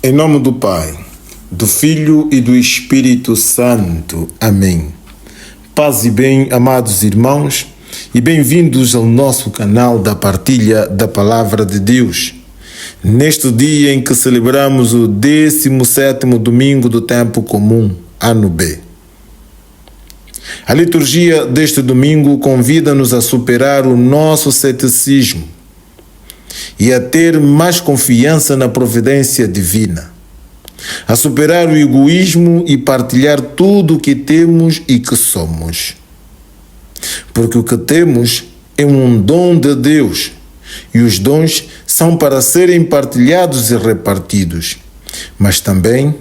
Em nome do Pai, do Filho e do Espírito Santo. Amém. Paz e bem, amados irmãos, e bem-vindos ao nosso canal da partilha da Palavra de Deus. Neste dia em que celebramos o 17º domingo do tempo comum, ano B. A liturgia deste domingo convida-nos a superar o nosso ceticismo e a ter mais confiança na providência divina, a superar o egoísmo e partilhar tudo o que temos e que somos. Porque o que temos é um dom de Deus e os dons são para serem partilhados e repartidos, mas também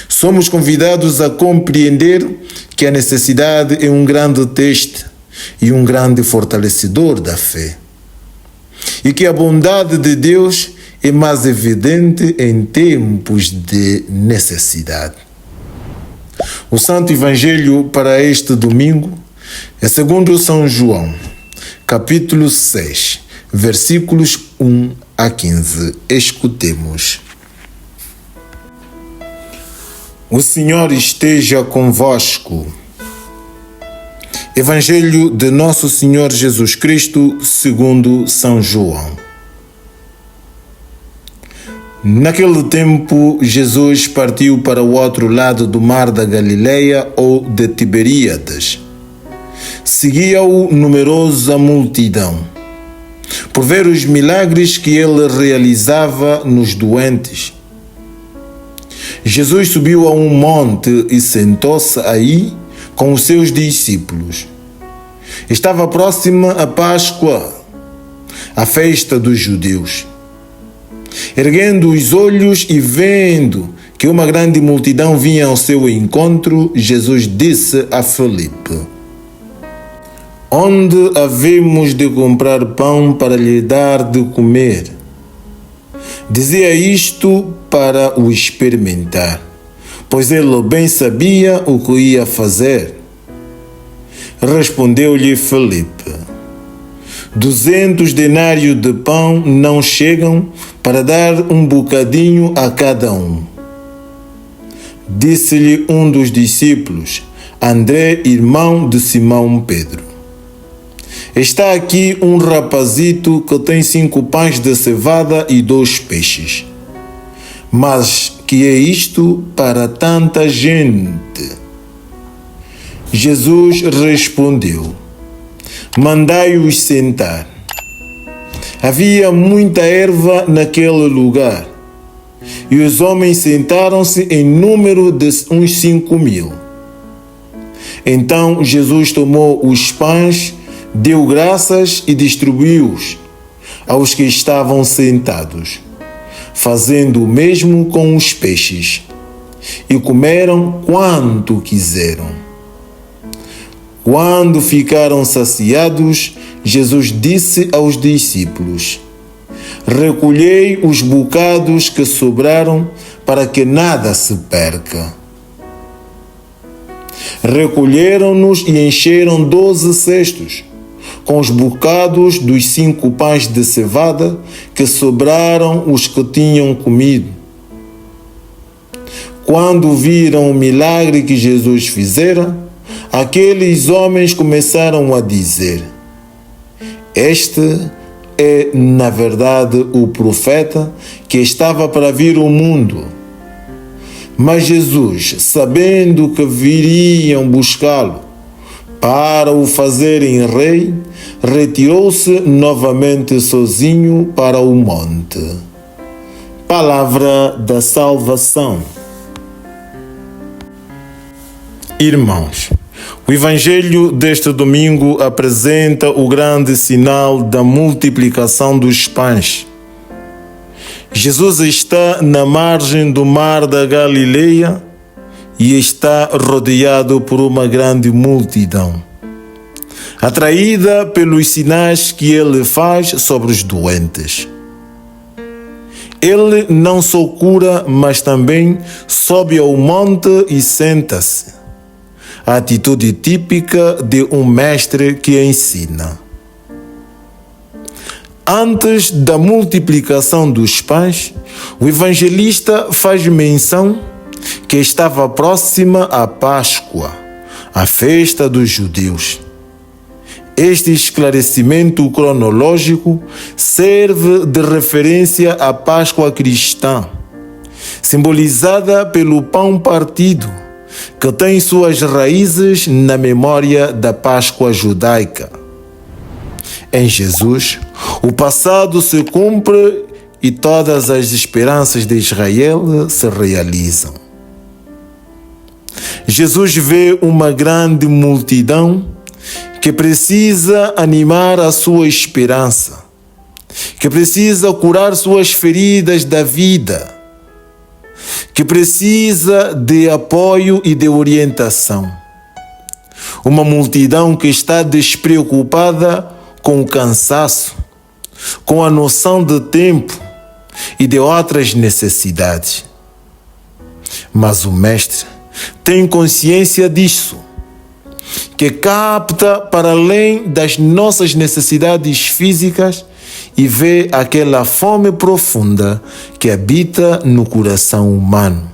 somos convidados a compreender que a necessidade é um grande teste e um grande fortalecedor da fé, e que a bondade de Deus é mais evidente em tempos de necessidade. O Santo Evangelho para este domingo é segundo São João, capítulo 6, versículos 1 a 15. Escutemos. O Senhor esteja convosco. Evangelho de Nosso Senhor Jesus Cristo segundo São João. Naquele tempo, Jesus partiu para o outro lado do mar da Galileia ou de Tiberíades. Seguia-o numerosa multidão, por ver os milagres que ele realizava nos doentes. Jesus subiu a um monte e sentou-se aí com os seus discípulos. Estava próxima a Páscoa, a festa dos judeus. Erguendo os olhos e vendo que uma grande multidão vinha ao seu encontro, Jesus disse a Filipe: Onde havemos de comprar pão para lhe dar de comer? Dizia isto para o experimentar, pois ele bem sabia o que ia fazer. Respondeu-lhe Filipe: 200 denários de pão não chegam para dar um bocadinho a cada um. Disse-lhe um dos discípulos, André, irmão de Simão Pedro: Está aqui um rapazito que tem 5 pães de cevada e 2 peixes. Mas que é isto para tanta gente? Jesus respondeu: Mandai-os sentar. Havia muita erva naquele lugar, e os homens sentaram-se em número de uns 5.000. Então Jesus tomou os pães, deu graças e distribuiu-os aos que estavam sentados, fazendo o mesmo com os peixes, e comeram quanto quiseram. Quando ficaram saciados, Jesus disse aos discípulos: Recolhei os bocados que sobraram para que nada se perca. Recolheram-nos e encheram 12 cestos, com os bocados dos 5 pães de cevada que sobraram os que tinham comido. Quando viram o milagre que Jesus fizera, aqueles homens começaram a dizer: Este é, na verdade, o profeta que estava para vir ao mundo. Mas Jesus, sabendo que viriam buscá-lo para o fazerem rei, retirou-se novamente sozinho para o monte. Palavra da salvação. Irmãos, o Evangelho deste domingo apresenta o grande sinal da multiplicação dos pães. Jesus está na margem do mar da Galileia e está rodeado por uma grande multidão, atraída pelos sinais que ele faz sobre os doentes. Ele não só cura, mas também sobe ao monte e senta-se. A atitude típica de um mestre que ensina. Antes da multiplicação dos pães, o evangelista faz menção que estava próxima a Páscoa, a festa dos judeus. Este esclarecimento cronológico serve de referência à Páscoa cristã, simbolizada pelo pão partido, que tem suas raízes na memória da Páscoa judaica. Em Jesus, o passado se cumpre e todas as esperanças de Israel se realizam. Jesus vê uma grande multidão que precisa animar a sua esperança, que precisa curar suas feridas da vida, que precisa de apoio e de orientação. Uma multidão que está despreocupada com o cansaço, com a noção de tempo e de outras necessidades. Mas o Mestre tem consciência disso, que capta para além das nossas necessidades físicas e vê aquela fome profunda que habita no coração humano.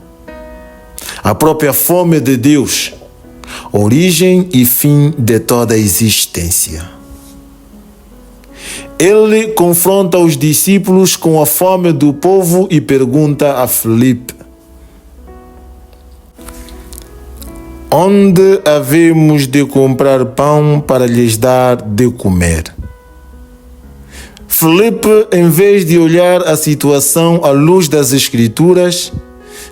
A própria fome de Deus, origem e fim de toda a existência. Ele confronta os discípulos com a fome do povo e pergunta a Filipe: onde havemos de comprar pão para lhes dar de comer? Filipe, em vez de olhar a situação à luz das Escrituras,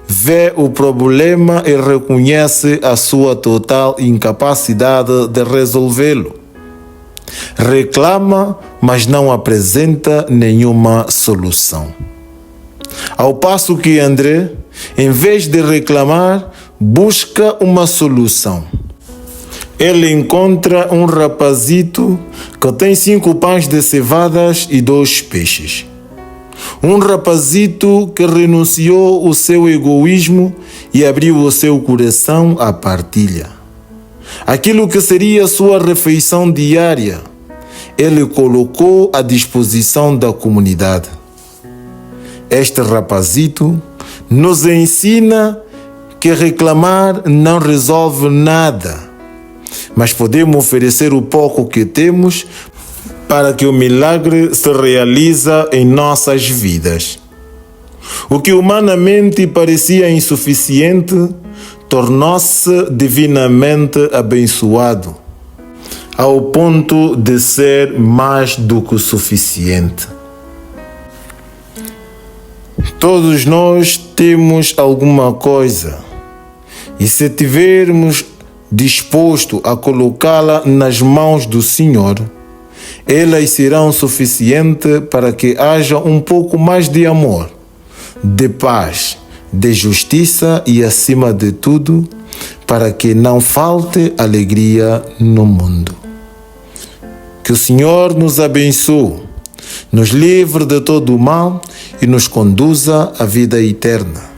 vê o problema e reconhece a sua total incapacidade de resolvê-lo. Reclama, mas não apresenta nenhuma solução. Ao passo que André, em vez de reclamar, busca uma solução. Ele encontra um rapazito que tem 5 pães de cevadas e 2 peixes. Um rapazito que renunciou o seu egoísmo e abriu o seu coração à partilha. Aquilo que seria sua refeição diária, ele colocou à disposição da comunidade. Este rapazito nos ensina que reclamar não resolve nada, mas podemos oferecer o pouco que temos para que o milagre se realize em nossas vidas. O que humanamente parecia insuficiente tornou-se divinamente abençoado, ao ponto de ser mais do que suficiente. Todos nós temos alguma coisa, e se tivermos disposto a colocá-la nas mãos do Senhor, elas serão suficientes para que haja um pouco mais de amor, de paz, de justiça e, acima de tudo, para que não falte alegria no mundo. Que o Senhor nos abençoe, nos livre de todo o mal e nos conduza à vida eterna.